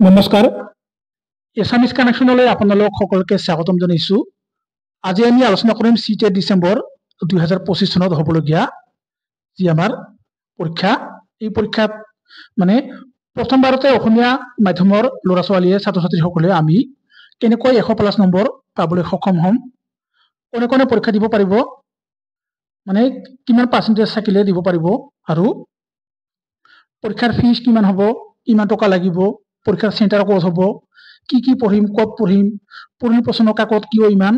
নমস্কাৰ এছামিজ কানেকশ্যনলৈ আপোনালোক সকলোকে স্বাগতম জনাইছো। আজি আমি আলোচনা কৰিম C-TET ডিচেম্বৰ 2025 চনত হ'বলগীয়া যি আমাৰ পৰীক্ষা। এই পৰীক্ষাত মানে প্ৰথমবাৰতে অসমীয়া মাধ্যমৰ ল'ৰা ছোৱালীয়ে ছাত্ৰ ছাত্ৰীসকলে আমি কেনেকৈ 100+ নম্বৰ পাবলৈ সক্ষম হ'ম, কোনে কোনে পৰীক্ষা দিব পাৰিব, মানে কিমান পাৰ্চেণ্টেজ থাকিলে দিব পাৰিব, আৰু পৰীক্ষাৰ ফিজ কিমান হ'ব, কিমান টকা লাগিব, পৰীক্ষাৰ চেণ্টাৰ ক'ত হ'ব, কি কি পঢ়িম, ক'ত পঢ়িম, পুৰণি প্ৰশ্ন কাকত কিয় ইমান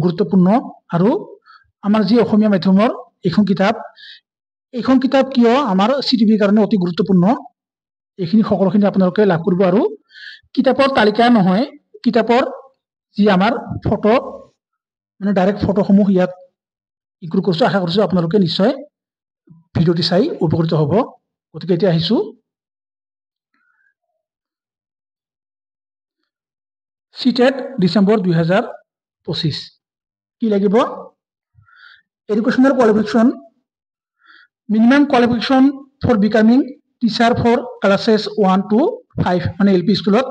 গুৰুত্বপূৰ্ণ, আৰু আমাৰ যি অসমীয়া মাধ্যমৰ এইখন কিতাপ কিয় আমাৰ CTBৰ কাৰণে অতি গুৰুত্বপূৰ্ণ, এইখিনি সকলোখিনি আপোনালোকে লাভ কৰিব। আৰু কিতাপৰ তালিকা নহয়, কিতাপৰ যি আমাৰ ফটো, মানে ডাইৰেক্ট ফটোসমূহ ইয়াত ইনক্লুড কৰিছো। আশা কৰিছো আপোনালোকে নিশ্চয় ভিডিঅ'টি চাই উপকৃত হ'ব। গতিকে এতিয়া আহিছো C-TET ডিচেম্বৰ 2025 কি লাগিব। Educational qualification, minimum qualification for becoming teacher for classes 1 to 5, মানে LP স্কুলত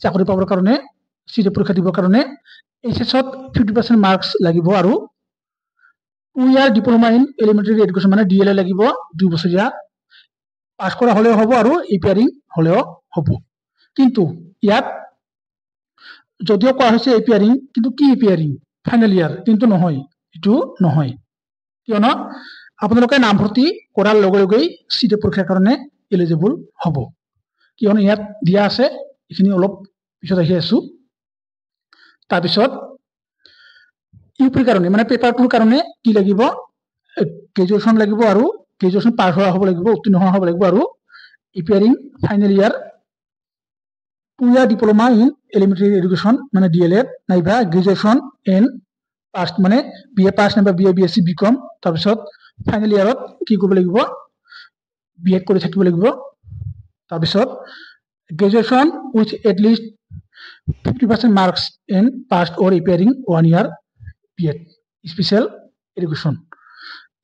চাকৰি পাবৰ কাৰণে C-TET পৰীক্ষা দিবৰ কাৰণে HSত 50% মাৰ্কছ লাগিব, আৰু 2 year diploma in elementary education মানে DLA লাগিব, 2 বছৰীয়া পাছ কৰা হ'লেও হ'ব আৰু এপিয়াৰিং হ'লেও হ'ব। কিন্তু ইয়াত যদিও কোৱা হৈছে এপিয়াৰিং, কিন্তু কি এপিয়াৰিং, ফাইনেল ইয়াৰ কিন্তু নহয়, এইটো নহয়। কিয়নো আপোনালোকে নামভৰ্তি কৰাৰ লগে লগেই C-TET পৰীক্ষাৰ কাৰণে এলিজিবল হ'ব। কিয়নো ইয়াত দিয়া আছে, এইখিনি অলপ পিছত আহি আছো। তাৰপিছত ইউপিৰ কাৰণে মানে পেপাৰ 2ৰ কাৰণে কি লাগিব, গ্ৰেজুৱেশ্যন লাগিব, আৰু গ্ৰেজুৱেশ্যন পাছ হোৱা হ'ব লাগিব, উত্তীৰ্ণ হোৱা হ'ব লাগিব, আৰু appearing final year 2 year diploma in elementary education মানে DLA নাইবা গ্ৰেজুৱেশ্যন ইন পাছ মানে BA পাছ নাইবা BA BSc BCom। তাৰপিছত ফাইনেল ইয়াৰত কি কৰিব লাগিব, BEd কৰি থাকিব লাগিব। তাৰপিছত graduation with at least 50% marks in passed or appearing 1 year BEd special education.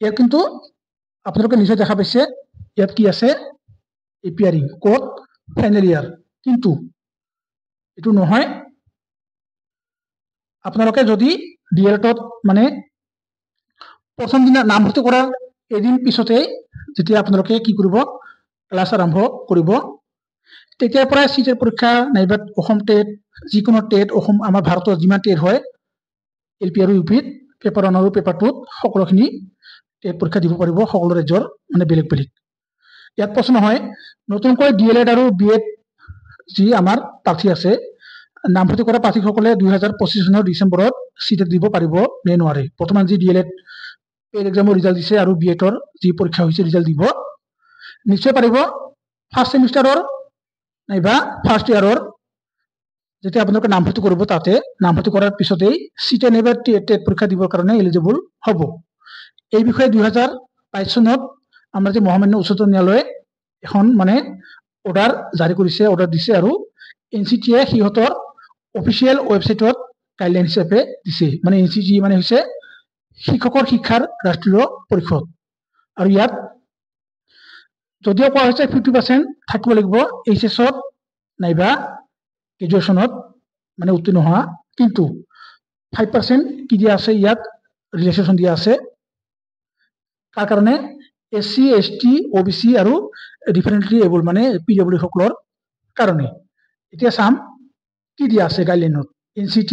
ইয়াত কিন্তু আপোনালোকে নিশ্চয় দেখা পাইছে, ইয়াত কি আছে এপিয়াৰিং ক'ত, ফাইনেল ইয়াৰ, কিন্তু এইটো নহয়। আপোনালোকে যদি DLEDত মানে প্ৰথম দিনা নামভৰ্তি কৰাৰ এদিন পিছতেই যেতিয়া আপোনালোকে কি কৰিব, ক্লাছ আৰম্ভ কৰিব, তেতিয়াৰ পৰাই C-TET পৰীক্ষা নাইবা অসম টেট, যিকোনো টেট, অসম আমাৰ ভাৰতৰ যিমান টেট হয় LP আৰু UPত পেপাৰ 1 আৰু পেপাৰ 2ত সকলোখিনি টেট পৰীক্ষা দিব পাৰিব, সকলো ৰাজ্যৰ মানে বেলেগ বেলেগ। ইয়াত প্ৰশ্ন হয় নতুনকৈ DLED আৰু BEd যি আমাৰ প্ৰাৰ্থী আছে, নামভৰ্তি কৰা প্ৰাৰ্থীসকলে 2025 চনৰ ডিচেম্বৰত C-TET দিব পাৰিব নে নোৱাৰে। বৰ্তমান যি DLED পেইড এক্সামৰ ৰিজাল্ট দিছে আৰু BEdৰ যি পৰীক্ষা হৈছে ৰিজাল্ট দিব, নিশ্চয় পাৰিব। ফাৰ্ষ্ট ছেমিষ্টাৰৰ নাইবা ফাৰ্ষ্ট ইয়াৰৰ যেতিয়া আপোনালোকে নামভৰ্তি কৰিব, তাতে নামভৰ্তি কৰাৰ পিছতেই C-TET নাইবা টেট পৰীক্ষা দিবৰ কাৰণে এলিজিবল হ'ব। এই বিষয়ে 2022 চনত আমাৰ যে মহামান্য উচ্চতম ন্যায়ালয়ে এখন মানে অৰ্ডাৰ জাৰি কৰিছে, অৰ্ডাৰ দিছে, আৰু NCTয়ে সিহঁতৰ অফিচিয়েল ৱেবছাইটত গাইডলাইন হিচাপে দিছে। মানে NCT মানে হৈছে শিক্ষকৰ শিক্ষাৰ ৰাষ্ট্ৰীয় পৰিষদ, আৰু ইয়াত যদিও কোৱা হৈছে 50% থাকিব লাগিব HSত নাইবা গ্ৰেজুৱেশ্যনত মানে উত্তীৰ্ণ হোৱা, কিন্তু 5% কি দিয়া আছে, ইয়াত ৰিলেক্সেশ্যন দিয়া আছে। কাৰ কাৰণে, SC ST OBC আৰু ডিফাৰেণ্টলি এবল মানে PWD সকলৰ কাৰণে। এতিয়া চাম কি দিয়া আছে গাইডলাইনত। NCT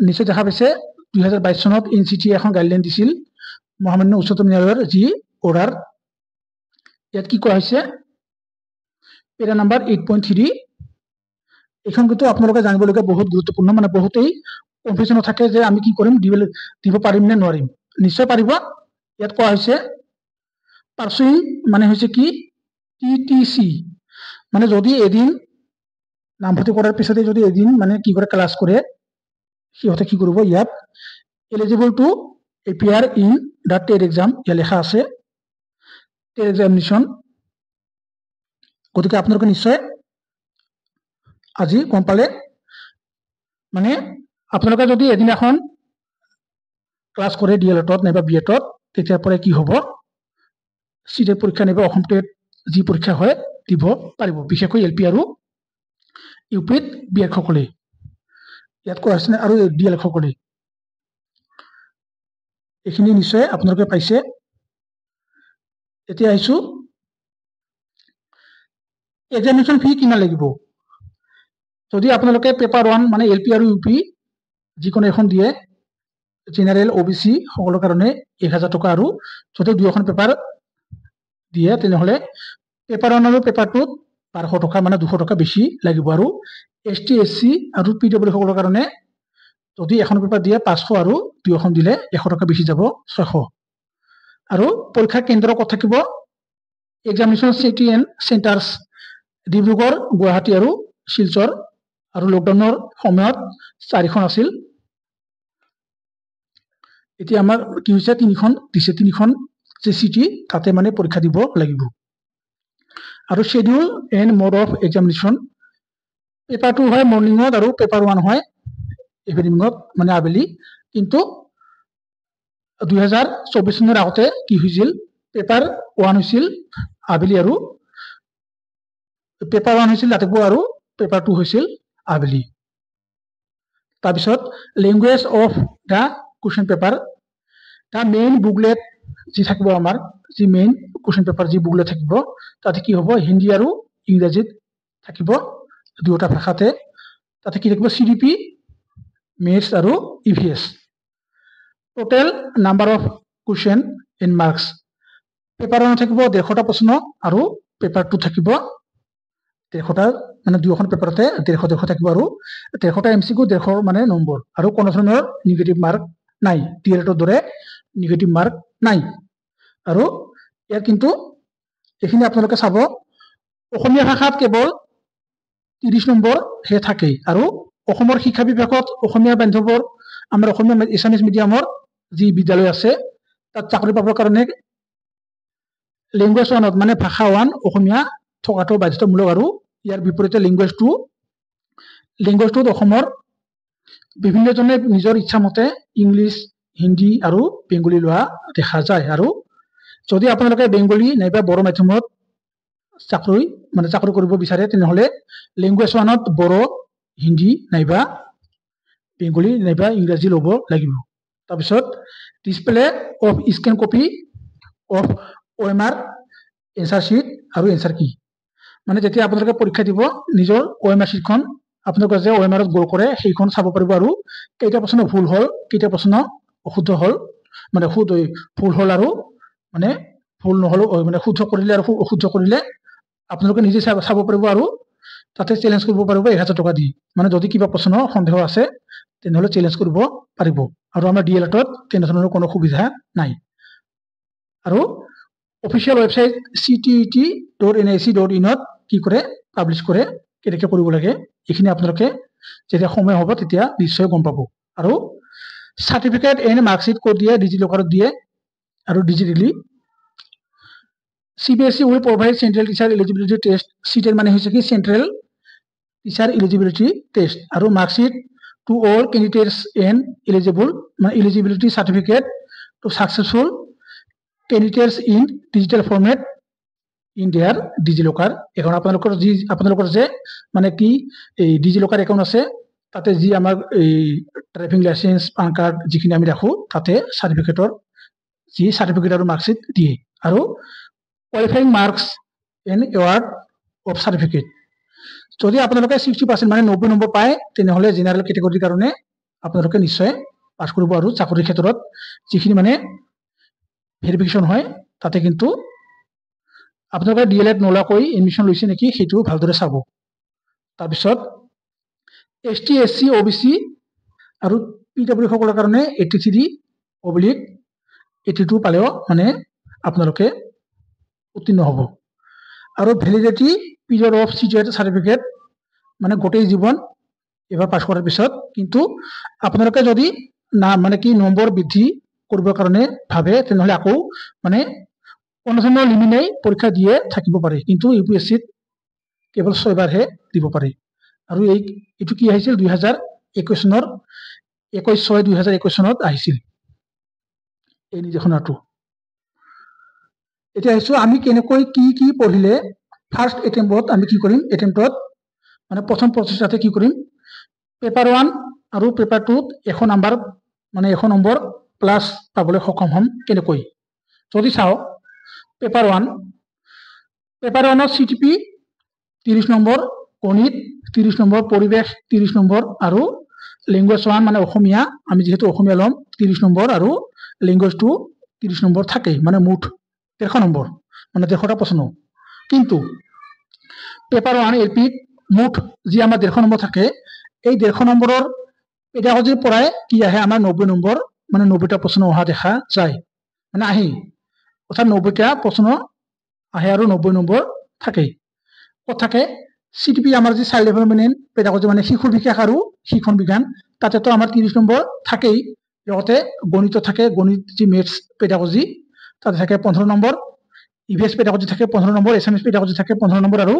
নিশ্চয় দেখা পাইছে, 2022 চনত NCTয়ে এখন গাইডলাইন দিছিল, মহামান্য উচ্চতম ন্যায়ালয়ৰ যি অৰ্ডাৰ। ইয়াত কি কোৱা হৈছে, পেৰা নাম্বাৰ 8.3, এইখন কিন্তু আপোনালোকে জানিবলগীয়া বহুত গুৰুত্বপূৰ্ণ। মানে বহুতেই কনফিউজনত থাকে যে আমি কি কৰিম, দিব পাৰিম নে নোৱাৰিম। নিশ্চয় পাৰিব। ইয়াত কোৱা হৈছে পাৰ্চুইং মানে হৈছে কি TTC, মানে যদি এদিন নামভৰ্তি কৰাৰ পিছতে যদি এদিন মানে কি কৰে, ক্লাছ কৰে, সিহঁতে কি কৰিব, ইয়াত eligible to appear in the TET exam, ইয়াত লেখা আছে টেট এক্সামিনেশ্যন। গতিকে আপোনালোকে নিশ্চয় আজি গম পালে। মানে আপোনালোকে যদি এদিনাখন ক্লাছ কৰে DLEDত নাইবা BEdত, তেতিয়াৰ পৰাই কি হ'ব, C-TET পৰীক্ষা নাইবা অসম টেট যি পৰীক্ষা হয় দিব পাৰিব, বিশেষকৈ LP আৰু ইউপিত বিএড সকলে ইয়াত কৰা হৈছে আৰু ডিএলএড সকলে এইখিনি নিশ্চয় আপোনালোকে পাইছে। এতিয়া আহিছো এক্সামিনেশ্যন ফি কিমান লাগিব। যদি আপোনালোকে পেপাৰ 1 মানে এল পি আৰু ইউ পি যিকোনো এখন দিয়ে জেনেৰেল OBC সকলৰ কাৰণে 1000 টকা আৰু যদি দুখন পেপাৰ দিয়ে তেনেহলে পেপাৰ 1 আৰু পেপাৰ 2 1200 টকা মানে 200 টকা বেছি লাগিব আৰু ST SC আৰু PW সকলৰ কাৰণে যদি এখন পেপাৰ দিয়ে 500 আৰু দুখন দিলে 100 টকা বেছি যাব 600 আৰু পৰীক্ষা কেন্দ্ৰ ক'ত থাকিব examination city and centres Dibrugarh Guwahati আৰু শিলচৰ আৰু লকডাউনৰ সময়ত 4খন আছিল এতিয়া আমাৰ কি হৈছে 3খন দিছে 3খন যে চিটি তাতে মানে পৰীক্ষা দিব লাগিব আৰু schedule and mode of examination paper 2 হয় মৰ্নিঙত আৰু পেপাৰ 1 হয় ইভিনিঙত মানে আবেলি কিন্তু 2024 চনৰ আগতে কি হৈছিল পেপাৰ 1 হৈছিল আবেলি আৰু পেপাৰ 1 হৈছিল ৰাতিপুৱা আৰু পেপাৰ 2 হৈছিল আবেলি তাৰপিছত language of the question paper da main booklet যি থাকিব আমাৰ যি মেইন কুৱেশ্যন পেপাৰ যি বুকলেট থাকিব তাতে কি হ'ব হিন্দী আৰু ইংৰাজীত থাকিব দুটা ভাষাতে তাতে কি থাকিব CDP মেথছ আৰু EVS total number of question in marks paper 1 থাকিব 150টা প্ৰশ্ন আৰু পেপাৰ 2 থাকিব 150টা মানে দুখন পেপাৰতে 150 থাকিব আৰু 150টা MCQ 150 মানে নম্বৰ আৰু কোনো ধৰণৰ নিগেটিভ মাৰ্ক নাই টিএলএটৰ দৰে নিগেটিভ মাৰ্ক নাই আৰু ইয়াৰ কিন্তু এইখিনি আপোনালোকে চাব অসমীয়া ভাষাত কেৱল 30 নম্বৰ হে থাকে আৰু অসমৰ শিক্ষা বিভাগত অসমীয়া বান্ধৱৰ আমাৰ অসমীয়া এছামিছ মিডিয়ামৰ যি বিদ্যালয় আছে তাত চাকৰি পাবৰ কাৰণে লেংগুৱেজ 1ত মানে ভাষা 1 অসমীয়া থকাটো বাধ্যতামূলক আৰু ইয়াৰ বিপৰীতে লেংগুৱেজ 2ত অসমৰ বিভিন্নজনে নিজৰ ইচ্ছামতে ইংলিছ হিন্দী আৰু বেংগলী লোৱা দেখা যায় আৰু যদি আপোনালোকে বেংগলী নাইবা বড়ো মাধ্যমত চাকৰি কৰিব বিচাৰে তেনেহলে লেংগুৱেজ 1ত বড়ো হিন্দী নাইবা বেংগলী নাইবা ইংৰাজী ল'ব লাগিব তাৰপিছত display of scan copy of OMR answer sheet আৰু এনসাৰ কি মানে যেতিয়া আপোনালোকে পৰীক্ষা দিব নিজৰ OMR শিটখন আপোনালোকে যে OMR ত গল কৰে সেইখন চাব পাৰিব আৰু কেইটা প্ৰশ্ন ভুল হ'ল কেইটা প্ৰশ্ন অশুদ্ধ হ'ল মানে ভুল হ'ল আৰু মানে ভুল নহ'ল মানে শুদ্ধ কৰিলে আৰু অশুদ্ধ কৰিলে আপোনালোকে নিজে চাব পাৰিব আৰু তাতে চ্যালেঞ্জ কৰিব পাৰিব 1000 টকা দি মানে যদি কিবা প্ৰশ্ন সন্দেহ আছে তেনেহলে চ্যালেঞ্জ কৰিব পাৰিব আৰু আমাৰ ডিএলএটত তেনেধৰণৰ কোনো সুবিধা নাই আৰু অফিচিয়েল ওয়েবসাইট ctet.nic.in ত কি কৰে পাবলিশ কৰে কেনেকৈ কৰিব লাগে এইখিনি আপোনালোকে যেতিয়া সময় হ'ব তেতিয়া নিশ্চয় গম পাব আৰু সাৰ্টিফিকেট এন্ড মাৰ্কশিট ক'ত দিয়ে ডিজিলকাৰত দিয়ে আৰু digitally CBSE will provide central teacher eligibility test CTET মানে হৈছে কি central teacher eligibility test আৰু marksheet to all candidates and eligibility certificate to successful candidates in digital format in their DigiLocker এখন আপোনালোকৰ যে মানে কি এই ডিজিলকাৰ একাউন্ট আছে তাতে যি আমাৰ এই ড্ৰাইভিং লাইসেন্স পান কাৰ্ড যিখিনি আমি ৰাখো তাতে সাৰ্টিফিকেট আৰু মাৰ্কশিট দিয়ে আৰু qualifying marks and award of certificate যদি আপোনালোকে 60% মানে 90 নম্বৰ পায় তেনেহলে জেনাৰেল ক্যাটাগৰীৰ কাৰণে আপোনালোকে নিশ্চয় পাছ কৰিব আৰু চাকৰিৰ ক্ষেত্ৰত যিখিনি মানে ভেৰিফিকেশন হয় তাতে কিন্তু আপোনালোকে ডিএলএড নলাকৈ এডমিশন লৈছে নেকি সেইটো ভালদৰে চাব তাৰপিছত ST SC OBC আৰু PW সকলৰ কাৰণে 83/82 পালেও মানে আপোনালোকে উত্তীৰ্ণ হ'ব আৰু validity period of CTET certificate মানে গোটেই জীৱন এবাৰ পাছ কৰাৰ পিছত কিন্তু আপোনালোকে যদি না মানে কি নম্বৰ বৃদ্ধি কৰিবৰ কাৰণে ভাবে তেনেহলে আকৌ মানে কোনো ধৰণৰ লিমিট নাই পৰীক্ষা দিয়ে থাকিব পাৰে কিন্তু UPSCত কেৱল 6 বাৰহে দিব পাৰে আৰু এইটো কি আহিছিল 2021 চনৰ 21/6/2021 চনত আহিছিল এই নিৰ্দেশনাটো এতিয়া আহিছো আমি কেনেকৈ কি পঢ়িলে ফাৰ্স্ট এটেম্পত আমি কি কৰিম এটেম্পত মানে প্ৰথম প্ৰচেষ্টাতে কি কৰিম পেপাৰ 1 আৰু পেপাৰ 2 100 নাম্বাৰ মানে 100 নম্বৰ প্লাছ পাবলৈ সক্ষম হ'ম কেনেকৈ যদি চাও পেপাৰ 1 চিটিপি 30 নম্বৰ গণিত 30 নম্বৰ পৰিবেশ 30 নম্বৰ আৰু ল্যাঙ্গুৱেজ 1 মানে অসমীয়া আমি যেহেতু অসমীয়া লম 30 নম্বৰ আৰু ল্যাঙ্গুৱেজ 2 30 নম্বৰ থাকে মানে মুঠ 150 নম্বৰ মানে 150টা প্ৰশ্ন কিন্তু পেপাৰ 1 এলপি মুঠ যি আমাৰ 150 নম্বৰ থাকে এই 150 নম্বৰৰ পেডাগজিৰ পৰাই কি আহে আমাৰ 90 নম্বৰ মানে 90টা প্ৰশ্ন অহা দেখা যায় মানে আহি অৰ্থাৎ 90টা প্ৰশ্ন আহে আৰু 90 নম্বৰ থাকে কত থাকে সিটিপি আমাৰ যি চাইল্ড ডেভেলপমেন্ট পেডাগজি মানে শিশুৰ বিকাশ আৰু শিক্ষণ বিজ্ঞান তাতে তো আমাৰ 30 নম্বৰ থাকেই লগতে গণিত থাকে গণিত যি মেথছ পেডাগজি তাতে থাকে 15 নম্বৰ ইভিএস পেডাগজি থাকে 15 নম্বৰ এছএমএছ পেডাগজি থাকে 15 নম্বৰ আৰু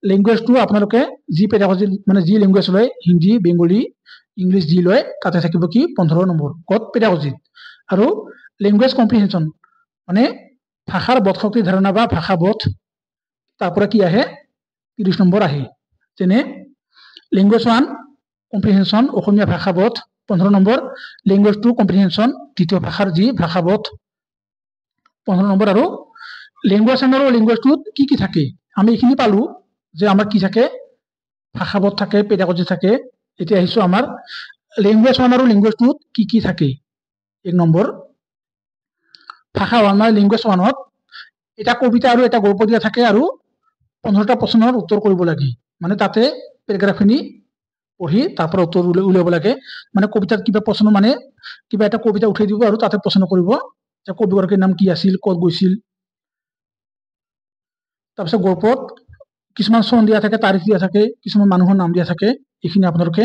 ল্যাঙ্গুৱেজ 2 আপোনালোকে যি পেডাগজি মানে যি ল্যাঙ্গুৱেজ লয় হিন্দী বেঙ্গলী ইংলিশ যি লয় তাতে থাকিব কি 15 নম্বৰ কত পেডাগজি আৰু ল্যাঙ্গুৱেজ কম্প্ৰিহেনশন মানে ভাষাৰ বোধশক্তি ধাৰণা বা ভাষা বোধ তাৰপৰা কি আহে 30 নম্বৰ আহে যেনে ল্যাঙ্গুৱেজ 1 কম্প্ৰিহেনশন অসমীয়া ভাষা বোধ 15 নম্বৰ ল্যাঙ্গুৱেজ 2 কম্প্ৰিহেনশন দ্বিতীয় ভাষাৰ যি ভাষা বোধ 15 নম্বৰ আৰু ল্যাঙ্গুৱেজ 1 আৰু ল্যাঙ্গুৱেজ 2 কি থাকে আমি এখিনি পালো যে আমাৰ কি থাকে ভাষা বোধ থাকে পেডাগজি থাকে এতিয়া আহিছো আমাৰ ল্যাঙ্গুৱেজ 1 আৰু ল্যাঙ্গুৱেজ 2 কি থাকে এক নম্বৰ ভাষা 1 মানে ল্যাঙ্গুৱেজ 1 ত এটা কবিতা আৰু এটা গল্প দিয়া থাকে আৰু 15টা প্ৰশ্নৰ উত্তৰ কৰিব লাগে মানে তাতে প্যাৰাগ্ৰাফখিনি পঢ়ি তাৰপৰা উত্তৰ উলিয়াব লাগে মানে কবিতাত কিবা প্ৰশ্ন মানে কিবা এটা কবিতা উঠাই দিব আৰু তাতে প্ৰশ্ন কৰিব যে কবিগৰাকীৰ নাম কি আছিল ক'ত গৈছিল তাৰপিছত গল্পত কিছুমান চন দিয়া থাকে তাৰিখ দিয়া থাকে কিছুমান মানুহৰ নাম দিয়া থাকে এইখিনি আপোনালোকে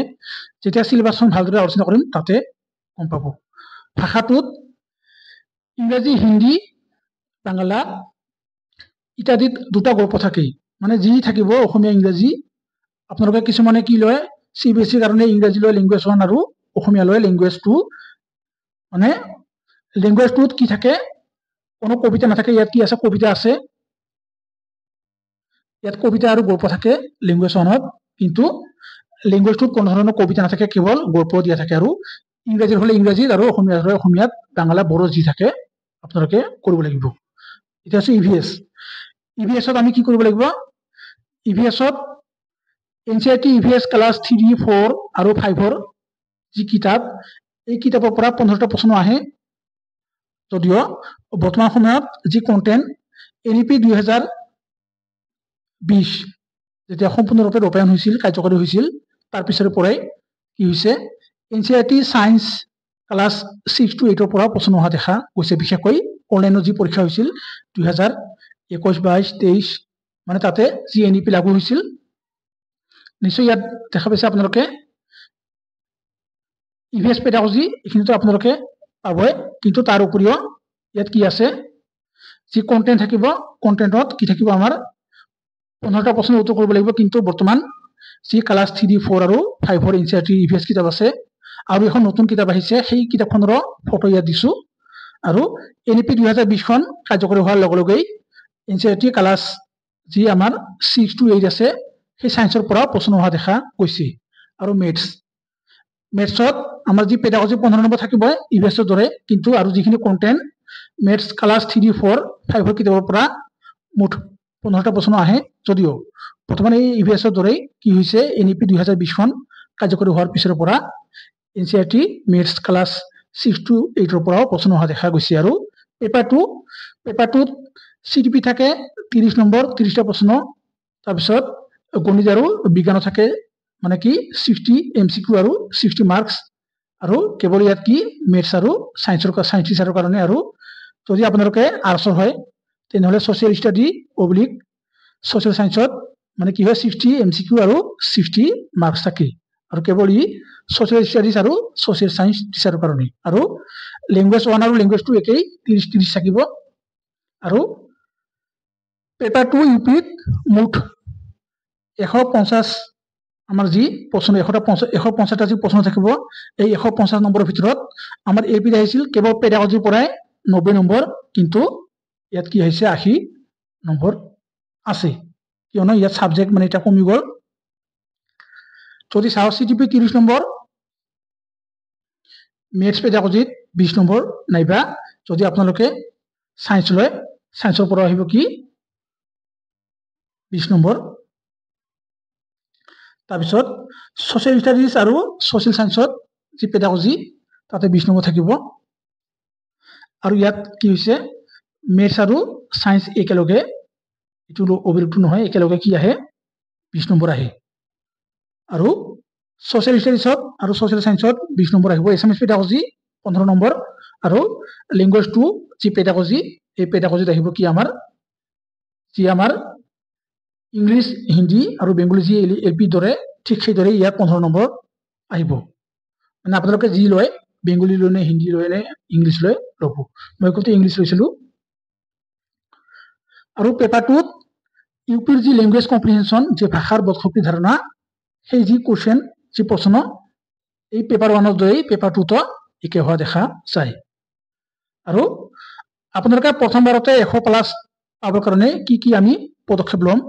যেতিয়া সিলেবাসখন ভালদৰে আলোচনা কৰিম তাতে গম পাব ভাষাটোত ইংৰাজী হিন্দী বাংলা ইত্যাদিত দুটা গল্প থাকে মানে যি থাকিব অসমীয়া ইংৰাজী আপোনালোকে কিছুমানে কি লয় সিবিএসইৰ কাৰণে ইংৰাজী লয় ল্যাঙ্গুৱেজ 1 আৰু অসমীয়া লয় ল্যাঙ্গুৱেজ 2 মানে ল্যাঙ্গুৱেজ 2 কি থাকে কোনো কবিতা নাথাকে ইয়াত কি আছে কবিতা আছে ইয়াত কবিতা আৰু গল্প থাকে ল্যাঙ্গুৱেজ 1 ত কিন্তু ল্যাঙ্গুৱেজ 2 কোনো ধৰণৰ কবিতা নাথাকে কেৱল গল্প দিয়া থাকে আৰু ইংৰাজীৰ হলে ইংৰাজীত আৰু অসমীয়াৰ হলে অসমীয়াত বাংলা বড়ো যি থাকে আপোনালোকে কৰিব লাগিব এটা আছে ইভিএস ত আমি কি কৰিব লাগিব ইভিএস ত এনসিইআৰটি ইভিএস ক্লাস 3 4 আৰু 5 ৰ যি কিতাপ এই কিতাপৰ পৰা 15টা প্ৰশ্ন আহে যদিও বৰ্তমান সময়ত যি কন্টেন্ট এনইপি 2020 যেতিয়া সম্পূৰ্ণৰূপে ৰূপায়ণ হৈছিল কাৰ্যকৰী হৈছিল তাৰ পিছৰ পৰাই কি হৈছে এনসিইআৰটি সায়েন্স ক্লাস 6 to 8 ৰ পৰা প্ৰশ্ন অহা দেখা গৈছে বিশেষকৈ অনলাইনত যি পৰীক্ষা হৈছিল 2021 22 23 মানে তাতে যি এনইপি লাগু হৈছিল নিশ্চয় ইয়াত দেখা পাইছে আপোনালোকে ইভিএস পেডাগজি এইখিনিতো আপোনালোকে পাবই কিন্তু তাৰ উপৰিও ইয়াত কি আছে যি কন্টেন্ট থাকিব কন্টেন্টত কি থাকিব আমাৰ 15টা প্ৰশ্নৰ উত্তৰ কৰিব লাগিব কিন্তু বৰ্তমান যি ক্লাস 3 4 আৰু 5 ৰ এনসিইআৰটি ইভিএস কিতাপ আছে আৰু এখন নতুন কিতাপ আহিছে সেই কিতাপখনৰ ফটো ইয়াত দিছো আৰু এনইপি 2020 খন কাৰ্যকৰী হোৱাৰ লগে লগে এনসিইআৰটি ক্লাস যি আমাৰ 6 to 8 আছে সেই সায়েন্সৰ পৰা প্ৰশ্ন অহা দেখা গৈছে আৰু মেথছত আমাৰ যি পেডাগজি 15 নম্বৰ থাকিব ইভিএছৰ দৰে কিন্তু আৰু যিখিনি কন্টেন্ট মেথছ ক্লাস 3 4 5 ৰ কিতাপৰ পৰা মুঠ 15টা প্ৰশ্ন আহে যদিও বৰ্তমান এই ইভিএছৰ দৰে কি হৈছে এনইপি 2020 খন কাৰ্যকৰী হোৱাৰ পিছৰ পৰা এনসিইআৰটি মেথছ ক্লাস 6 to 8 ৰ পৰা প্ৰশ্ন অহা দেখা গৈছে আৰু পেপাৰ 2 সিটিপি থাকে 30 নম্বৰ 30টা প্ৰশ্ন তাৰপিছত গণিত আৰু বিজ্ঞান থাকে মানে কি 60 এমসিকিউ আৰু 60 মাৰ্কস আৰু কেৱল ইয়াত কি মেথছ আৰু সায়েন্স টিচাৰৰ কাৰণে আৰু যদি আপোনালোকে আৰ্টছৰ হয় তেনেহলে সোশ্যাল স্টাডি অবলিক সোশ্যাল সায়েন্সত মানে কি হয় 60 এমসিকিউ আৰু 60 মাৰ্কস থাকে আৰু কেৱল ই সোশ্যাল স্টাডিজ আৰু সোশ্যাল সায়েন্স টিচাৰৰ কাৰণে আৰু ল্যাঙ্গুৱেজ 1 আৰু ল্যাঙ্গুৱেজ 2 একেই 30 থাকিব আৰু পেপাৰ 2 ইউপিত মুঠ 150 আমাৰ যি প্ৰশ্ন 150টা যি প্ৰশ্ন থাকিব এই 150 নম্বৰৰ ভিতৰত আমাৰ এপিত আহিছিল কেৱল পেডাগজিৰ পৰাই 90 নম্বৰ কিন্তু ইয়াত কি হৈছে 80 নম্বৰ আছে কিয়নো ইয়াত সাবজেক্ট মানে এটা কমি গ'ল যদি চাও CTP 30 নম্বৰ, মেথছ পেডাগজিত 20 নম্বৰ, নাইবা যদি আপোনালোকে সায়েন্স লয় সায়েন্সৰ পৰা আহিব কি 20 নম্বৰ। তাৰপিছত ছ'চিয়েল ষ্টাডিজ আৰু ছ'চিয়েল সায়েন্সত যি পেডাগজি তাতে 20 নম্বৰ থাকিব। আৰু ইয়াত কি হৈছে মেথছ আৰু সায়েন্স একেলগে, এইটো অবিৰক্ত নহয়, একেলগে কি আহে 20 নম্বৰ আহে। আৰু ছ'চিয়েল ষ্টাডিজত আৰু ছ'চিয়েল সায়েন্সত 20 নম্বৰ আহিব। এছামিছ পেডাগজি 15 নম্বৰ আৰু লেংগুৱেজ 2 যি পেডাগজি, এই পেডাগজিত আহিব কি আমাৰ যি আমাৰ ইংলিছ, হিন্দী আৰু বেংগলী যি LP দৰে ঠিক সেইদৰে ইয়াত 15 নম্বৰ আহিব। মানে আপোনালোকে যি লয়, বেংগলী লৈ নে হিন্দী লৈ নে ইংলিছ লৈ ল'ব। মই কিন্তু ইংলিছ লৈছিলোঁ। আৰু পেপাৰ 2ত ইউপিৰ যি লেংগুৱেজ কম্প্ৰিহেনশ্যন, যে ভাষাৰ বোধশক্তি ধাৰণা, সেই যি কুৱেশ্যন, যি প্ৰশ্ন এই পেপাৰ 1ৰ দৰেই পেপাৰ 2ত একে হোৱা দেখা যায়। আৰু আপোনালোকে প্ৰথমবাৰতে 100+ পাবৰ কাৰণে কি কি আমি পদক্ষেপ ল'ম,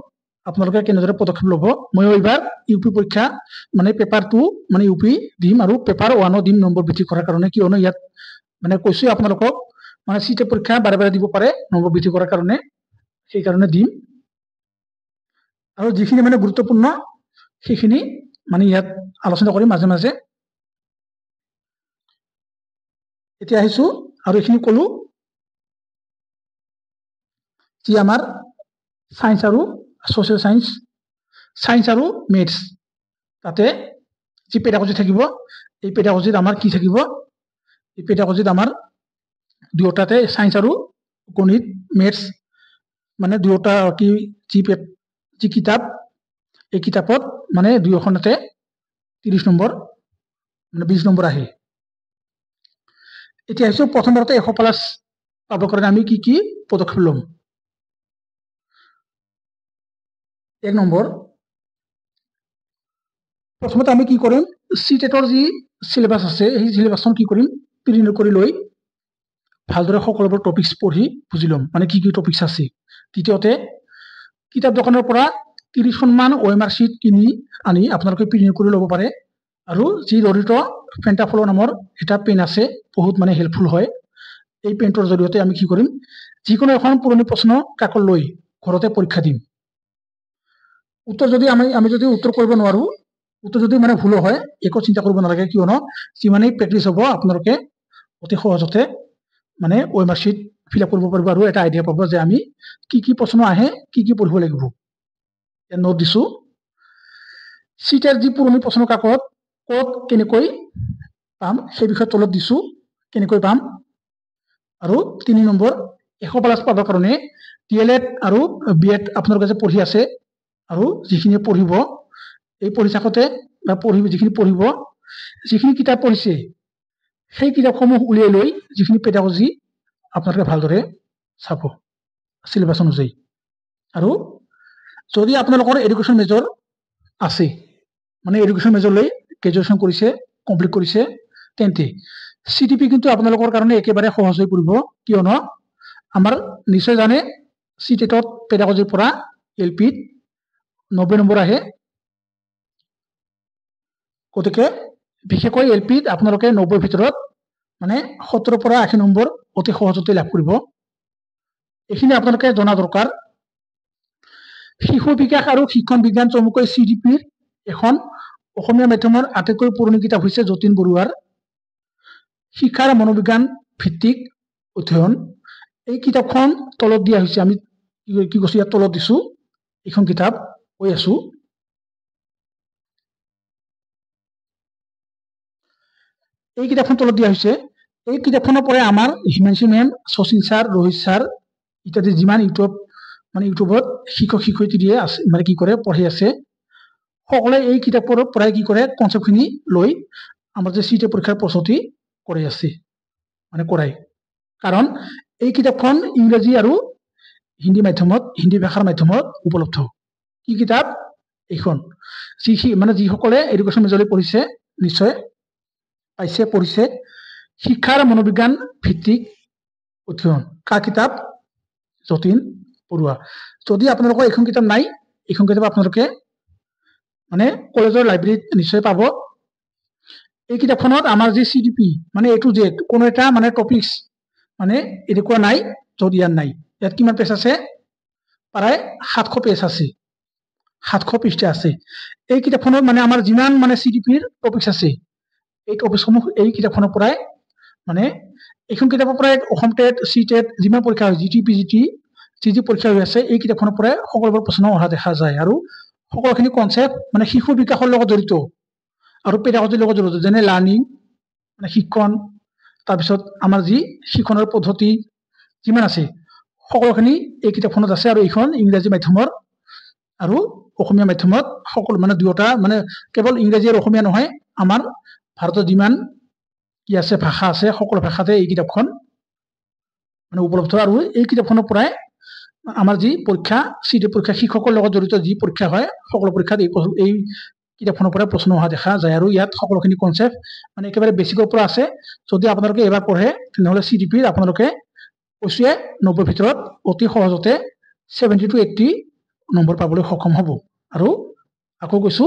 আপোনালোকে কেনেদৰে পদক্ষেপ ল'ব। মই এইবাৰ ইউপি পৰীক্ষা মানে পেপাৰ 2 মানে ইউপি দিম আৰু পেপাৰ 1ও দিম নম্বৰ বৃদ্ধি কৰাৰ কাৰণে, কিয়নো ইয়াত মানে কৈছোঁ আপোনালোকক মানে চিটে পৰীক্ষা বাৰে বাৰে দিব পাৰে নম্বৰ বৃদ্ধি কৰাৰ কাৰণে, সেইকাৰণে দিম। আৰু যিখিনি মানে গুৰুত্বপূৰ্ণ সেইখিনি মানে ইয়াত আলোচনা কৰিম মাজে মাজে। এতিয়া আহিছোঁ আৰু এইখিনি ক'লো যি আমাৰ সায়েন্স আৰু ছ'চিয়েল সায়েন্স আৰু মেথছ, তাতে যি পেডাগজি থাকিব, এই পেডাগজিত আমাৰ কি থাকিব, এই পেডাগজিত আমাৰ দুয়োটাতে সায়েন্স আৰু গণিত মেথছ মানে দুয়োটা কি যি কিতাপ, এই কিতাপত মানে দুয়োখনতে 30 নম্বৰ মানে 20 নম্বৰ আহে। এতিয়া আহিছোঁ প্ৰথমবাৰতে 100+ পাবৰ কাৰণে আমি কি কি পদক্ষেপ ল'ম। 1 নম্বৰ, প্ৰথমতে আমি কি কৰিম, CTETৰ যি চিলেবাছ আছে সেই চিলেবাছখন কি কৰিম প্ৰিণ্ট কৰি লৈ ভালদৰে সকলোবোৰ টপিকছ পঢ়ি বুজি ল'ম, মানে কি কি টপিকছ আছে। দ্বিতীয়তে কিতাপ দোকানৰ পৰা 30খনমান OMR শ্বীট কিনি আনি আপোনালোকে প্ৰিণ্ট কৰি ল'ব পাৰে। আৰু যি লৰিত পেণ্টাফ্ল' নামৰ এটা পেন আছে, বহুত মানে হেল্পফুল হয়। এই পেনটোৰ জৰিয়তে আমি কি কৰিম, যিকোনো এখন পুৰণি প্ৰশ্ন কাকত লৈ ঘৰতে পৰীক্ষা দিম। উত্তৰ যদি আমি যদি উত্তৰ কৰিব নোৱাৰোঁ, উত্তৰ যদি মানে ভুল হয়, একো চিন্তা কৰিব নালাগে, কিয়নো যিমানেই প্ৰেক্টিছ হ'ব আপোনালোকে অতি সহজতে মানে OMR শ্বীট ফিল আপ কৰিব পাৰিব আৰু এটা আইডিয়া পাব যে আমি কি কি প্ৰশ্ন আহে, কি কি পঢ়িব লাগিব। নোট দিছোঁ, চিটেৰ যি পুৰণি প্ৰশ্ন কাকত ক'ত কেনেকৈ পাম সেই বিষয়ে তলত দিছোঁ, কেনেকৈ পাম। আৰু 3 নম্বৰ, 100+ পাবৰ কাৰণে DLED আৰু BEd আপোনালোকে যে পঢ়ি আছে আৰু যিখিনি পঢ়িব, এই পঢ়ি থাকোঁতে বা যিখিনি পঢ়িব, যিখিনি কিতাপ পঢ়িছে সেই কিতাপসমূহ উলিয়াই লৈ যিখিনি পেডাগজি আপোনালোকে ভালদৰে চাব চিলেবাছ অনুযায়ী। আৰু যদি আপোনালোকৰ এডুকেশ্যন মেজৰ আছে, মানে এডুকেশ্যন মেজৰ লৈ গ্ৰেজুৱেশ্যন কৰিছে, কমপ্লিট কৰিছে, তেন্তে CTP কিন্তু আপোনালোকৰ কাৰণে একেবাৰে সহজ হৈ পৰিব, কিয়নো আমাৰ নিশ্চয় জানে CTETত পেডাগজিৰ পৰা LPত 90 নম্বৰ আহে। গতিকে বিশেষকৈ LPত আপোনালোকে 90ৰ ভিতৰত মানে 70 পৰা 80 নম্বৰ অতি সহজতে লাভ কৰিব। এইখিনি আপোনালোকে জনা দৰকাৰ। শিশু বিকাশ আৰু শিক্ষণ বিজ্ঞান চমুকৈ CTPৰ এখন অসমীয়া মাধ্যমৰ আটাইতকৈ পুৰণি কিতাপ হৈছে যতীন বৰুৱাৰ শিক্ষাৰ মনোবিজ্ঞান ভিত্তিক অধ্যয়ন। এই কিতাপখন তলত দিয়া হৈছে, আমি কি কৈছোঁ ইয়াত তলত দিছোঁ, এইখন কিতাপ কৈ আছোঁ। এই কিতাপখন তলত দিয়া হৈছে। এই কিতাপখনৰ পৰাই আমাৰ Himanshu ma'am, Sachin sir, Rohit sir ইত্যাদি যিমান ইউটিউবত শিক্ষক শিক্ষয়িত্ৰীয়ে আছে মানে কি কৰে পঢ়ি আছে, সকলোৱে এই কিতাপৰ পৰাই কি কৰে কনচেপ্টখিনি লৈ আমাৰ যে CTE পৰীক্ষাৰ প্ৰস্তুতি কৰি আছে মানে কৰাই। কাৰণ এই কিতাপখন ইংৰাজী আৰু হিন্দী ভাষাৰ মাধ্যমত উপলব্ধ। কি কিতাপ এইখন, মানে যিসকলে এডুকেশ্যন মেজৰলৈ পঢ়িছে নিশ্চয় পাইছে, পঢ়িছে। শিক্ষাৰ মনোবিজ্ঞান ভিত্তিক অধ্যয়ন, কাৰ কিতাপ, যতীন বৰুৱা। যদি আপোনালোকৰ এইখন কিতাপ নাই, এইখন কিতাপ আপোনালোকে মানে কলেজৰ লাইব্ৰেৰীত নিশ্চয় পাব। এই কিতাপখনত আমাৰ যি CDP মানে A to Z কোনো এটা মানে টপিকস মানে এনেকুৱা নাই য'ত ইয়াত নাই। ইয়াত কিমান পেজ আছে? প্ৰায় 700 পেজ আছে, 700 পৃষ্ঠা আছে। এই কিতাপখনত মানে আমাৰ যিমান মানে CDPৰ টপিকস আছে এই টপিকসমূহ এই কিতাপখনৰ পৰাই মানে এইখন কিতাপৰ পৰাই অসম টেট CTET যিমান পৰীক্ষা হয় GT PGT যি পৰীক্ষা হৈ আছে এই কিতাপখনৰ পৰাই সকলোবোৰ প্ৰশ্ন অহা দেখা যায়। আৰু সকলোখিনি কনসেপ্ট মানে শিশু বিকাশৰ লগত জড়িত আৰু পেডাগজিৰ লগত জড়িত, যেনে লাৰ্নিং মানে শিক্ষণ, তাৰপিছত আমাৰ যি শিক্ষণৰ পদ্ধতি যিমান আছে সকলোখিনি এই কিতাপখনত আছে। আৰু এইখন ইংৰাজী মাধ্যমৰ আৰু অসমীয়া মাধ্যমত সকলো মানে দুয়োটা মানে কেৱল ইংৰাজী আৰু অসমীয়া নহয়, আমাৰ ভাৰতৰ যিমান কি আছে ভাষা আছে সকলো ভাষাতে এই কিতাপখন মানে উপলব্ধ। আৰু এই কিতাপখনৰ পৰাই আমাৰ যি পৰীক্ষা CTET পৰীক্ষা শিক্ষকৰ লগত জড়িত যি পৰীক্ষা হয় সকলো পৰীক্ষাত এই কিতাপখনৰ পৰাই প্ৰশ্ন অহা দেখা যায়। আৰু ইয়াত সকলোখিনি কনসেপ্ট মানে একেবাৰে বেছিকৰ পৰা আছে। যদি আপোনালোকে এবাৰ পঢ়ে তেনেহ'লে CDPৰ আপোনালোকে কৈছোৱে 90 ভিতৰত অতি সহজতে 70 to 80 নম্বৰ পাবলৈ সক্ষম হ'ব। আৰু আকৌ কৈছো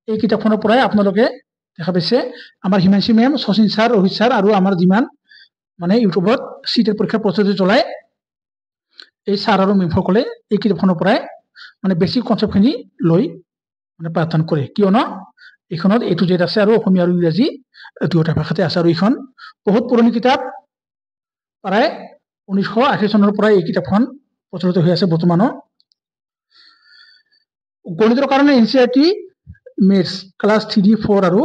এই কিতাপখনৰ পৰাই আপোনালোকে দেখা পাইছে আমাৰ Himanshi ma'am, Sachin sir, Rohit sir আৰু আমাৰ যিমান মানে ইউটিউবত CTET পৰীক্ষাৰ প্ৰস্তুতি চলাই এই ছাৰ আৰু মেমসকলে এই কিতাপখনৰ পৰাই মানে বেছিক কনসেপ্টখিনি লৈ মানে পাঠদান কৰে, কিয়নো এইখনত A to Z আছে আৰু অসমীয়া আৰু ইংৰাজী দুয়োটা ভাষাতে আছে। আৰু এইখন বহুত পুৰণি কিতাপ, প্ৰায় 1980 চনৰ পৰাই এই কিতাপখন প্ৰচলিত হৈ আছে বৰ্তমানো। গণিতৰ কাৰণে NCERT মেথছ ক্লাছ 3, 4 আৰু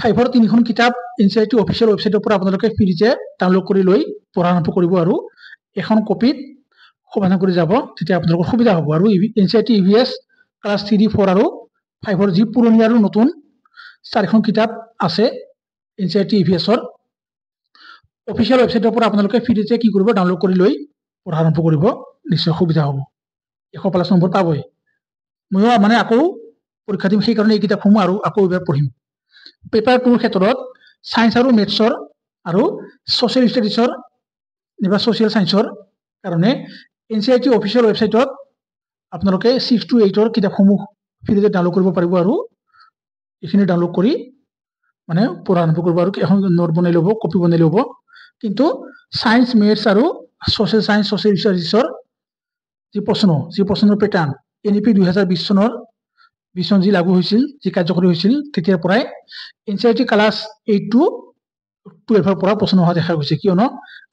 5ৰ 3খন কিতাপ NCERT অফিচিয়েল ৱেবছাইটৰ পৰা আপোনালোকে ফ্ৰীতে ডাউনলোড কৰি লৈ পঢ়া আৰম্ভ কৰিব আৰু এখন কপিত সমাধান কৰি যাব, তেতিয়া আপোনালোকৰ সুবিধা হ'ব। আৰু NCERT EVS ক্লাছ 3, 4 আৰু 5ৰ যি পুৰণি আৰু নতুন 4খন কিতাপ আছে NCERT EVSৰ অফিচিয়েল ৱেবছাইটৰ পৰা আপোনালোকে ফ্ৰীতে কি কৰিব ডাউনলোড কৰি লৈ পঢ়া আৰম্ভ কৰিব, নিশ্চয় সুবিধা হ'ব। 100+ নম্বৰ পাবই। ময়ো মানে আকৌ পৰীক্ষা দিম, সেইকাৰণে এই কিতাপসমূহ আৰু আকৌ এবাৰ পঢ়িম। পেপাৰ 2ৰ ক্ষেত্ৰত সায়েন্স আৰু মেথছৰ আৰু ছ'চিয়েল ষ্টাডিজৰ বা ছ'চিয়েল সায়েন্সৰ কাৰণে NCERT অফিচিয়েল ৱেবছাইটত আপোনালোকে 6 to 8ৰ কিতাপসমূহ ফ্ৰীতে ডাউনলোড কৰিব পাৰিব। আৰু এইখিনি ডাউনলোড কৰি মানে পঢ়া আৰম্ভ কৰিব আৰু এখন নোট বনাই ল'ব, কপি বনাই ল'ব। কিন্তু সায়েন্স, মেথছ আৰু ছ'চিয়েল সায়েন্স, ছ'চিয়েল ষ্টাডিজৰ যি প্ৰশ্নৰ পেটাৰ্ণ NEP 2020 চনৰ 20 চন যি লাগু হৈছিল, যি কাৰ্যকৰী হৈছিল, তেতিয়াৰ পৰাই NCERT ক্লাছ 8 to 12ৰ পৰা প্ৰশ্ন অহা দেখা গৈছে। কিয়নো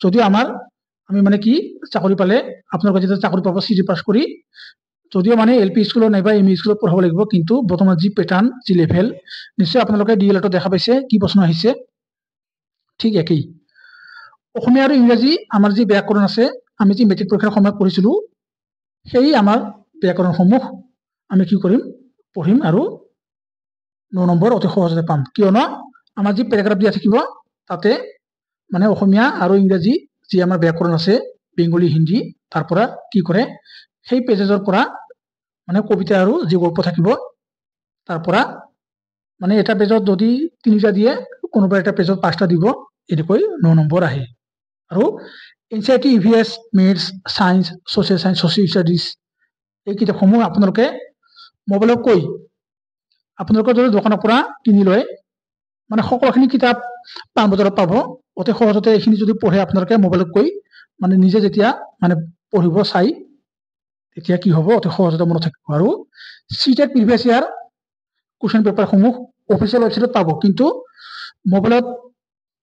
যদিও আমি মানে কি চাকৰি পালে আপোনালোকে যেতিয়া চাকৰি পাব CTET পাছ কৰি, যদিও মানে LP স্কুলত নাইবা ME স্কুলত পঢ়াব লাগিব, কিন্তু বৰ্তমান যি পেটাৰ্ণ যি লেভেল নিশ্চয় আপোনালোকে DLEDত দেখা পাইছে কি প্ৰশ্ন আহিছে, ঠিক একেই। অসমীয়া আৰু ইংৰাজী আমাৰ যি ব্যাকৰণ আছে, আমি যি মেট্ৰিক পৰীক্ষাৰ সময়ত পঢ়িছিলো, সেই আমাৰ ব্যাকৰণসমূহ আমি কি কৰিম পঢ়িম আৰু 9 নম্বৰ অতি সহজতে পাম। কিয়নো আমাৰ যি পেৰাগ্ৰাফ দিয়া থাকিব তাতে মানে অসমীয়া আৰু ইংৰাজী যি আমাৰ ব্যাকৰণ আছে বেংগলী, হিন্দী, তাৰ পৰা কি কৰে সেই পেজেজৰ পৰা মানে কবিতা আৰু যি গল্প থাকিব তাৰ পৰা মানে এটা পেজত যদি 3টা দিয়ে, কোনোবা এটা পেজত 5টা দিব, এনেকৈ 9 নম্বৰ আহে। আৰু NCERT EVS maths, science, social science, social studies এই কিতাপসমূহ আপোনালোকে মোবাইলত কৈ আপোনালোকৰ যদি দোকানৰ পৰা কিনি লয় মানে সকলোখিনি কিতাপ পাণবজাৰত পাব অতি সহজতে। এইখিনি যদি পঢ়ে আপোনালোকে মোবাইলত কৈ মানে নিজে যেতিয়া মানে পঢ়িব চাই, তেতিয়া কি হ'ব অতি সহজতে মনত থাকিব। আৰু CTET প্ৰিভিয়াছ ইয়াৰ কুৱেশ্যন পেপাৰসমূহ অফিচিয়েল ৱেবছাইটত পাব, কিন্তু মোবাইলত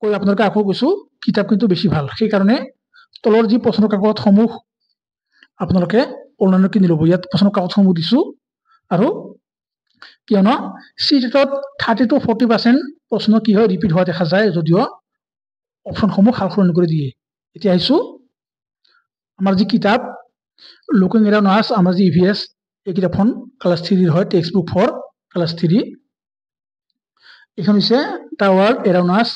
কৈ আপোনালোকে আকৌ কৈছো কিতাপ কিন্তু বেছি ভাল। সেইকাৰণে তলৰ যি প্ৰশ্ন কাকতসমূহ আপোনালোকে অনলাইনত কিনি ল'ব। ইয়াত প্ৰশ্ন কাকতসমূহ দিছো। আৰু কিয়নো CTETত 30 to 40% প্ৰশ্ন কি হয় ৰিপিট হোৱা দেখা যায়, যদিও অপশ্যনসমূহ সাল সলনি কৰি দিয়ে। এতিয়া আহিছো আমাৰ যি কিতাপ লুকিং এৰাউণ্ড আছ, আমাৰ যি EVS এই কিতাপখন ক্লাছ 3ৰ হয়, টেক্সট বুক ফৰ ক্লাছ 3। এইখন হৈছে দ্য ৱৰ্ল্ড এৰাউণ্ড আছ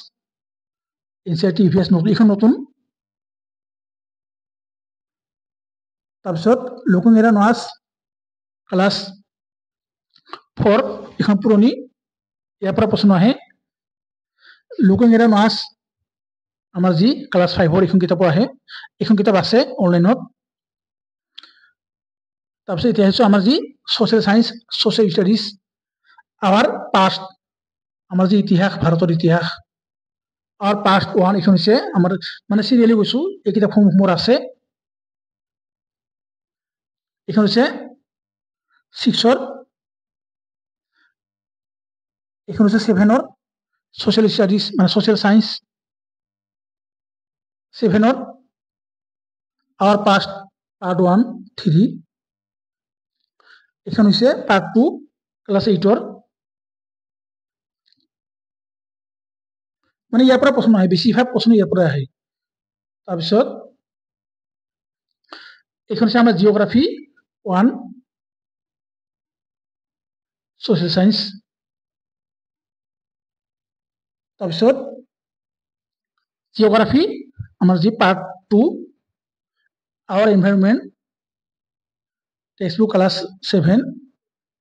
NCERT EVS নতুন, এইখন নতুন। তাৰপিছত লুকিং এৰাউণ্ড আছ ক্লাছ 4 এইখন পুৰণি, ইয়াৰ পৰা প্ৰশ্ন আহে। লুকিং এৰাউণ্ড আছ আমাৰ যি ক্লাছ 5ৰ এইখন কিতাপো আহে। এইখন কিতাপ আছে অনলাইনত। তাৰপিছত এতিয়া আহিছোঁ আমাৰ যি social science social studies our past আমাৰ যি ইতিহাস ভাৰতৰ ইতিহাস আৱাৰ পাষ্ট 1 এইখন হৈছে আমাৰ মানে চিৰিয়েলি গৈছোঁ এই কিতাপসমূহ মোৰ আছে এইখন হৈছে 6ৰ এইখন হৈছে 7ৰ ছ'চিয়েল ষ্টাডিজ মানে ছ'চিয়েল চায়েন্স 7ৰ আৱাৰ পাষ্ট পাৰ্ট 1 3 এইখন হৈছে পাৰ্ট 2 ক্লাছ 8ৰ মানে ইয়াৰ পৰা প্ৰশ্ন আহে বেছিভাগ প্ৰশ্ন ইয়াৰ পৰা আহে তাৰপিছত এইখন হৈছে আমাৰ জিঅ'গ্ৰাফি 1 ছ'চিয়েল চায়েন্স তাৰপিছত জিঅ'গ্ৰাফি আমাৰ যি part 2 our environment textbook class 7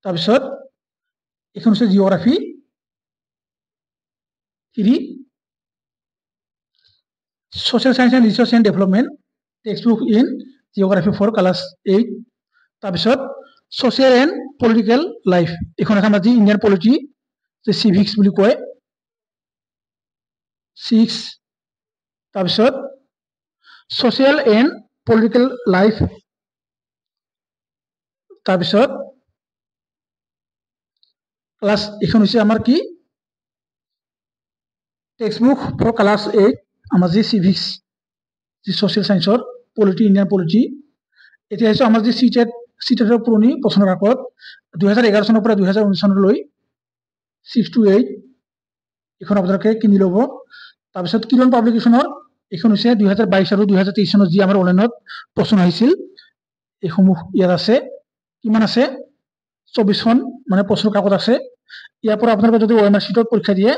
তাৰপিছত এইখন হৈছে geography 3 social science and research and development textbook in geography for class 8 তাৰপিছত social and political life এখন আছে আমাৰ যি ইণ্ডিয়ান পলিটি যে civics বুলি কয় 6 তাৰপিছত social and political life তাৰপিছত ক্লাছ এখন হৈছে আমাৰ কি টেক্সটবুক ফৰ ক্লাছ 8 আমাৰ যি civics যি social science or polity Indian polity এতিয়া হৈছে আমাৰ যি সিটেটৰ পুৰণি প্ৰশ্নৰ কাকত 2011 চনৰ পৰা 2019 চনলৈ 6 to 8 এখন আপোনালোকে কিনি ল'ব তাৰপিছত কিৰণ পাব্লিকেশ্যনৰ এখন হৈছে 2022 আৰু 2023 চনত যি আমাৰ অনলাইনত প্ৰশ্ন আহিছিল এইসমূহ ইয়াত আছে কিমান আছে 24খন মানে প্ৰশ্নৰ কাকত আছে ইয়াৰ পৰা আপোনালোকে যদি OMR sheetত পৰীক্ষা দিয়ে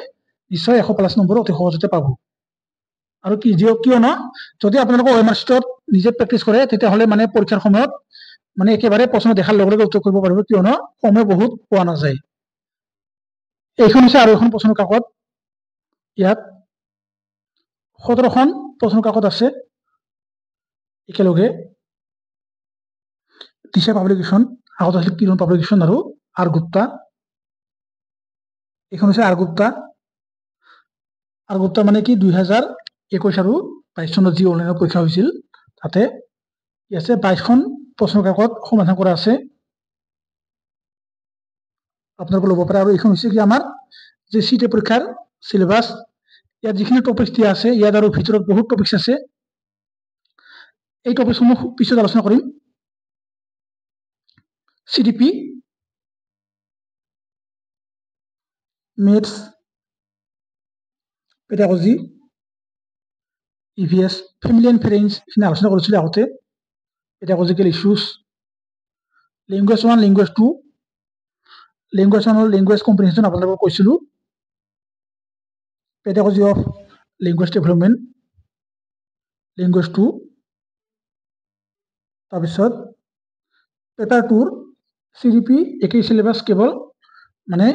নিশ্চয় 100+ নম্বৰ অতি সহজতে পাব আৰু কিয়নো যদি আপোনালোকে OMR sheetত নিজে প্ৰেক্টিছ কৰে তেতিয়াহ'লে মানে পৰীক্ষাৰ সময়ত মানে একেবাৰে প্ৰশ্ন দেখাৰ লগে লগে উত্তৰ কৰিব পাৰিব কিয়নো সময় বহুত পোৱা নাযায় এইখন হৈছে আৰু এখন প্ৰশ্নৰ কাকত ইয়াত 17খন প্ৰশ্নৰ কাকত আছে একেলগে দিশা পাব্লিকেশ্যন আগত আছিল কিৰণ পাব্লিকেশ্যন আৰু আৰ গুপ্তা এইখন হৈছে আৰ গুপ্তা মানে কি 2021 আৰু 22 চনত যি অনলাইনত পৰীক্ষা হৈছিল তাতে কি আছে 22খন প্ৰশ্নৰ কাকত সমাধান কৰা আছে আপোনালোকে ল'ব পাৰে আৰু এইখন হৈছে কি আমাৰ যে চিটে পৰীক্ষাৰ সিলেবাস ইয়াত যিখিনি টপিকছ দিয়া আছে ইয়াত আৰু ভিতৰত বহুত টপিকছ আছে এই টপিকসমূহ পিছত আলোচনা কৰিম CDP maths pedagogy EVS family and friends এইখিনি আলোচনা কৰিছিলোঁ আগতে পেডাগজিকেল ইছ্যুজ লেংগুৱেজ 1 লেংগুৱেজ 2 লেংগুৱেজ 1 আৰু লেংগুৱেজ কম্প্ৰিহেনশ্যন আপোনালোকক কৈছিলোঁ pedagogy of language development language 2 তাৰপিছত পেপাৰ 2 CDP একেই সিলেবাস কেৱল মানে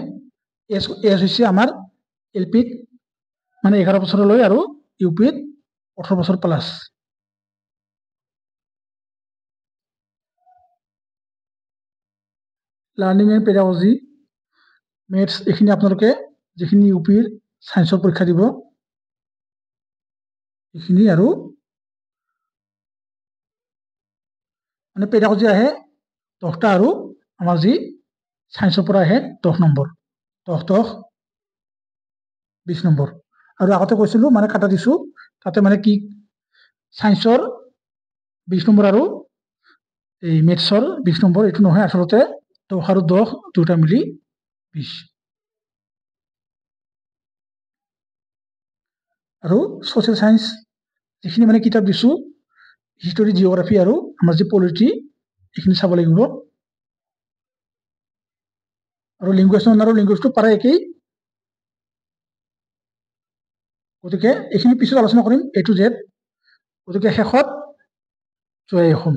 এজ হৈছে আমাৰ LPত মানে 11 বছৰলৈ আৰু UPত 18 বছৰ plus learning and pedagogy maths এইখিনি আপোনালোকে যিখিনি UPৰ সায়েন্সৰ পৰীক্ষা দিব এইখিনি আৰু মানে পেডাগজি আহে 10টা আৰু আমাৰ যি সায়েন্সৰ পৰা আহে 10 নম্বৰ 10 20 নম্বৰ আৰু আগতে কৈছিলোঁ মানে কাটা দিছোঁ তাতে মানে কি সায়েন্সৰ 20 নম্বৰ আৰু এই মেথছৰ 20 নম্বৰ এইটো নহয় আসলতে 10 আৰু 10 দুটা মিলি 20 আৰু সোশ্যাল সায়েন্স যিখিনি মানে কিতাপ দিছোঁ হিষ্টৰী জিঅ'গ্ৰাফি আৰু আমাৰ যি পলিটি এইখিনি চাব লাগিব আৰু লেংগুৱেজ 1 আৰু লেংগুৱেজ 2 প্ৰায় একেই গতিকে এইখিনি পিছত আলোচনা কৰিম A to Z গতিকে শেষত জয় অসম